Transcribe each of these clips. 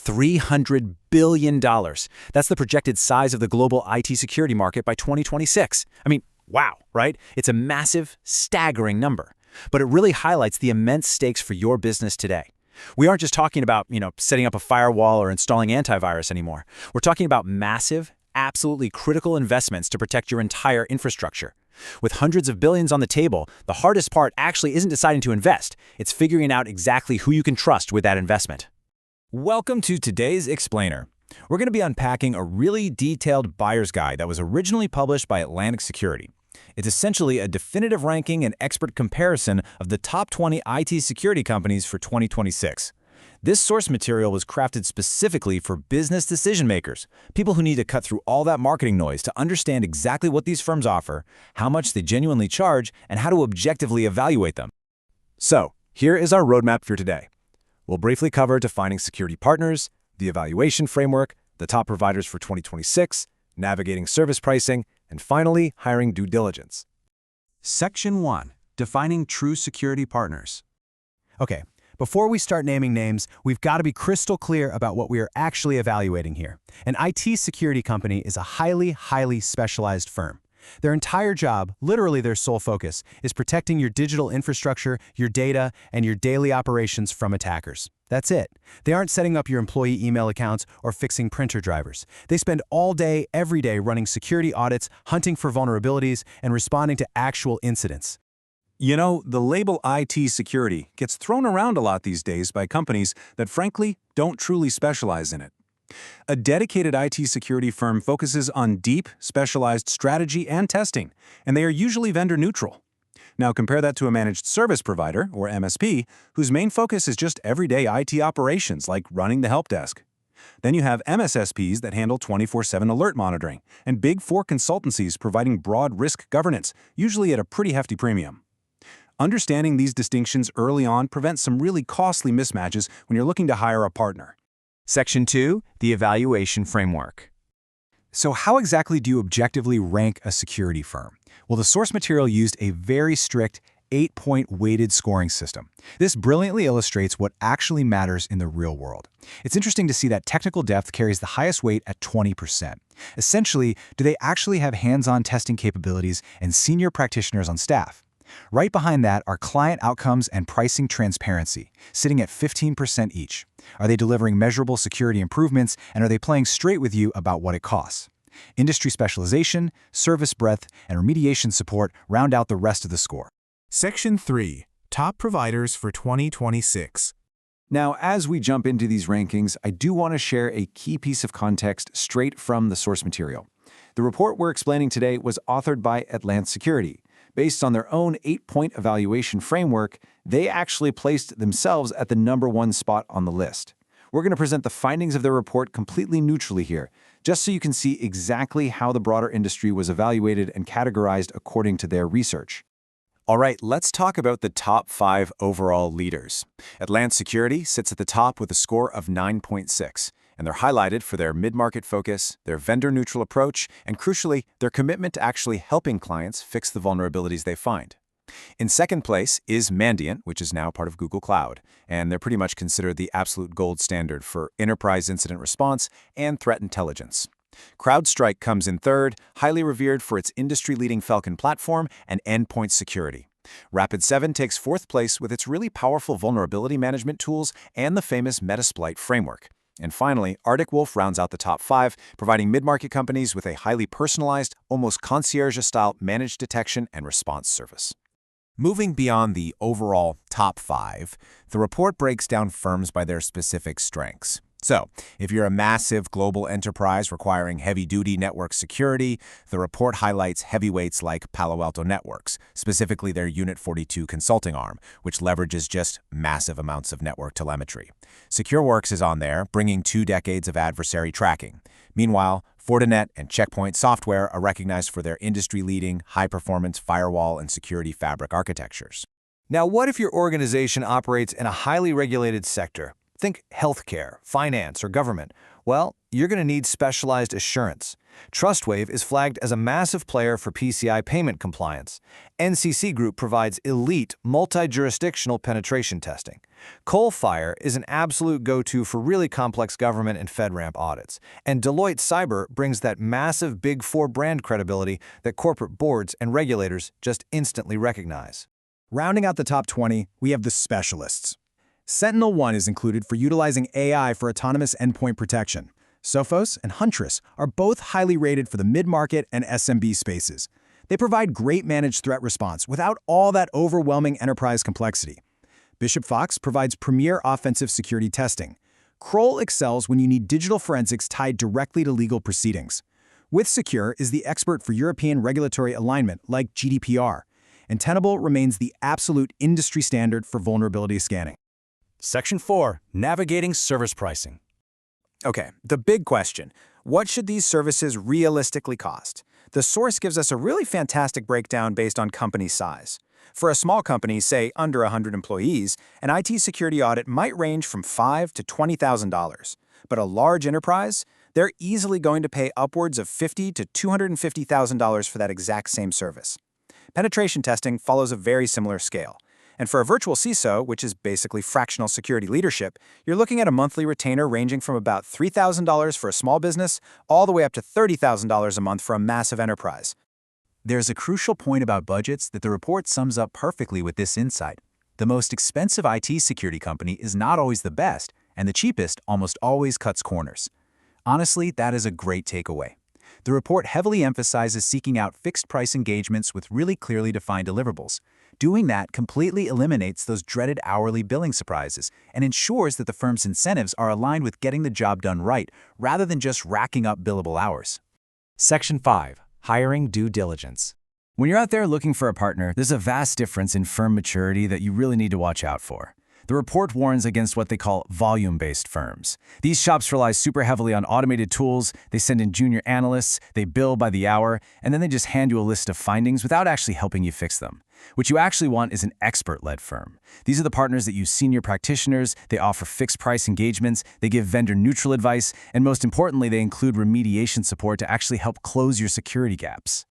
$300 billion. That's the projected size of the global IT security market by 2026. I mean, wow, right? It's a massive, staggering number. But it really highlights the immense stakes for your business today. We aren't just talking about, setting up a firewall or installing antivirus anymore. We're talking about massive, absolutely critical investments to protect your entire infrastructure. With hundreds of billions on the table, the hardest part actually isn't deciding to invest. It's figuring out exactly who you can trust with that investment. Welcome to today's Explainer. We're going to be unpacking a really detailed buyer's guide that was originally published by Atlant Security. It's essentially a definitive ranking and expert comparison of the top 20 IT security companies for 2026. This source material was crafted specifically for business decision makers, people who need to cut through all that marketing noise to understand exactly what these firms offer, how much they genuinely charge, and how to objectively evaluate them. So, here is our roadmap for today. We'll briefly cover defining security partners, the evaluation framework, the top providers for 2026, navigating service pricing, and finally, hiring due diligence. Section 1. Defining true security partners. Okay, before we start naming names, we've got to be crystal clear about what we are actually evaluating here. An IT security company is a highly specialized firm. Their entire job, literally their sole focus, is protecting your digital infrastructure, your data, and your daily operations from attackers. That's it. They aren't setting up your employee email accounts or fixing printer drivers. They spend all day, every day running security audits, hunting for vulnerabilities, and responding to actual incidents. You know, the label IT security gets thrown around a lot these days by companies that frankly don't truly specialize in it. A dedicated IT security firm focuses on deep, specialized strategy and testing, and they are usually vendor neutral. Now compare that to a managed service provider, or MSP, whose main focus is just everyday IT operations like running the help desk. Then you have MSSPs that handle 24/7 alert monitoring, and Big Four consultancies providing broad risk governance, usually at a pretty hefty premium. Understanding these distinctions early on prevents some really costly mismatches when you're looking to hire a partner. Section 2. The evaluation framework. So how exactly do you objectively rank a security firm? Well, the source material used a very strict 8-point weighted scoring system. This brilliantly illustrates what actually matters in the real world. It's interesting to see that technical depth carries the highest weight at 20%. Essentially, do they actually have hands-on testing capabilities and senior practitioners on staff? Right behind that are client outcomes and pricing transparency, sitting at 15% each. Are they delivering measurable security improvements, and are they playing straight with you about what it costs? Industry specialization, service breadth, and remediation support round out the rest of the score. Section 3. Top providers for 2026. Now, as we jump into these rankings, I do want to share a key piece of context straight from the source material. The report we're explaining today was authored by Atlant Security. Based on their own 8-point evaluation framework, they actually placed themselves at the #1 spot on the list. We're going to present the findings of their report completely neutrally here, just so you can see exactly how the broader industry was evaluated and categorized according to their research. All right, let's talk about the top 5 overall leaders. Atlant Security sits at the top with a score of 9.6. And they're highlighted for their mid-market focus, their vendor-neutral approach, and crucially, their commitment to actually helping clients fix the vulnerabilities they find. In second place is Mandiant, which is now part of Google Cloud, and they're pretty much considered the absolute gold standard for enterprise incident response and threat intelligence. CrowdStrike comes in third, highly revered for its industry-leading Falcon platform and endpoint security. Rapid7 takes fourth place with its really powerful vulnerability management tools and the famous Metasploit framework. And finally, Arctic Wolf rounds out the top 5, providing mid-market companies with a highly personalized, almost concierge-style managed detection and response service. Moving beyond the overall top 5, the report breaks down firms by their specific strengths. So, if you're a massive global enterprise requiring heavy-duty network security, the report highlights heavyweights like Palo Alto Networks, specifically their Unit 42 consulting arm, which leverages just massive amounts of network telemetry. SecureWorks is on there, bringing 2 decades of adversary tracking. Meanwhile, Fortinet and Checkpoint Software are recognized for their industry-leading, high-performance firewall and security fabric architectures. Now, what if your organization operates in a highly regulated sector? Think healthcare, finance, or government. Well, you're going to need specialized assurance. TrustWave is flagged as a massive player for PCI payment compliance. NCC Group provides elite, multi-jurisdictional penetration testing. Coalfire is an absolute go-to for really complex government and FedRAMP audits. And Deloitte Cyber brings that massive Big Four brand credibility that corporate boards and regulators just instantly recognize. Rounding out the top 20, we have the specialists. SentinelOne is included for utilizing AI for autonomous endpoint protection. Sophos and Huntress are both highly rated for the mid-market and SMB spaces. They provide great managed threat response without all that overwhelming enterprise complexity. Bishop Fox provides premier offensive security testing. Kroll excels when you need digital forensics tied directly to legal proceedings. WithSecure is the expert for European regulatory alignment like GDPR. And Tenable remains the absolute industry standard for vulnerability scanning. Section 4. Navigating service pricing. Okay, the big question. What should these services realistically cost? The source gives us a really fantastic breakdown based on company size. For a small company, say under 100 employees, an IT security audit might range from $5,000 to $20,000. But a large enterprise, they're easily going to pay upwards of $50,000 to $250,000 for that exact same service. Penetration testing follows a very similar scale. And for a virtual CISO, which is basically fractional security leadership, you're looking at a monthly retainer ranging from about $3,000 for a small business all the way up to $30,000 a month for a massive enterprise. There's a crucial point about budgets that the report sums up perfectly with this insight. The most expensive IT security company is not always the best, and the cheapest almost always cuts corners. Honestly, that is a great takeaway. The report heavily emphasizes seeking out fixed-price engagements with really clearly defined deliverables. Doing that completely eliminates those dreaded hourly billing surprises and ensures that the firm's incentives are aligned with getting the job done right, rather than just racking up billable hours. Section 5. Hiring due diligence. When you're out there looking for a partner, there's a vast difference in firm maturity that you really need to watch out for. The report warns against what they call volume-based firms. These shops rely super heavily on automated tools, they send in junior analysts, they bill by the hour, and then they just hand you a list of findings without actually helping you fix them. What you actually want is an expert-led firm. These are the partners that use senior practitioners, they offer fixed-price engagements, they give vendor-neutral advice, and most importantly, they include remediation support to actually help close your security gaps.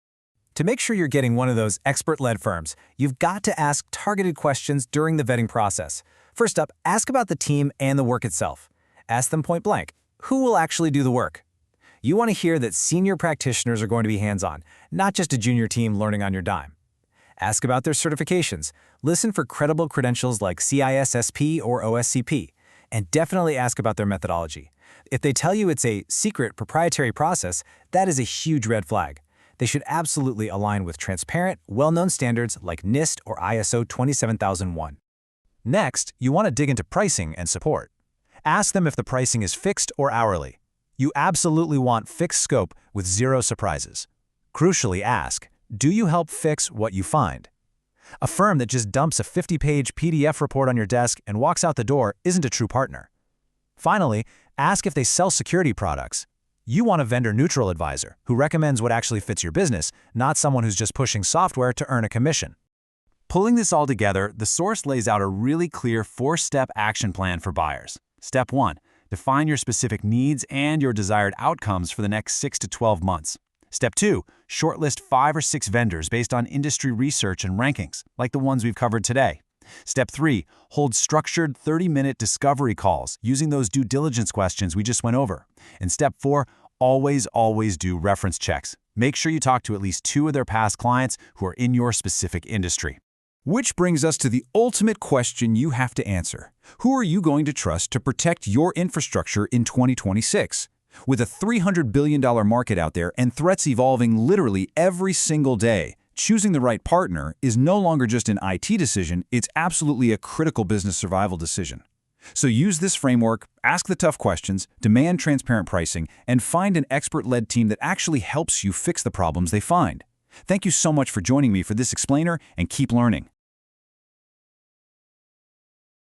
To make sure you're getting one of those expert-led firms, you've got to ask targeted questions during the vetting process. First up, ask about the team and the work itself. Ask them point blank, who will actually do the work? You want to hear that senior practitioners are going to be hands-on, not just a junior team learning on your dime. Ask about their certifications. Listen for credible credentials like CISSP or OSCP. And definitely ask about their methodology. If they tell you it's a secret proprietary process, that is a huge red flag. They should absolutely align with transparent, well-known standards like NIST or ISO 27001. Next, you want to dig into pricing and support. Ask them if the pricing is fixed or hourly. You absolutely want fixed scope with zero surprises. Crucially, ask, do you help fix what you find? A firm that just dumps a 50-page PDF report on your desk and walks out the door isn't a true partner. Finally, ask if they sell security products. You want a vendor-neutral advisor who recommends what actually fits your business, not someone who's just pushing software to earn a commission. Pulling this all together, the source lays out a really clear 4-step action plan for buyers. Step 1. Define your specific needs and your desired outcomes for the next 6 to 12 months. Step 2. Shortlist 5 or 6 vendors based on industry research and rankings, like the ones we've covered today. Step 3. Hold structured 30-minute discovery calls using those due diligence questions we just went over. And Step 4. Always do reference checks. Make sure you talk to at least 2 of their past clients who are in your specific industry. Which brings us to the ultimate question you have to answer. Who are you going to trust to protect your infrastructure in 2026? With a $300 billion market out there and threats evolving literally every single day, choosing the right partner is no longer just an IT decision, it's absolutely a critical business survival decision. So use this framework, ask the tough questions, demand transparent pricing, and find an expert-led team that actually helps you fix the problems they find. Thank you so much for joining me for this explainer, and keep learning.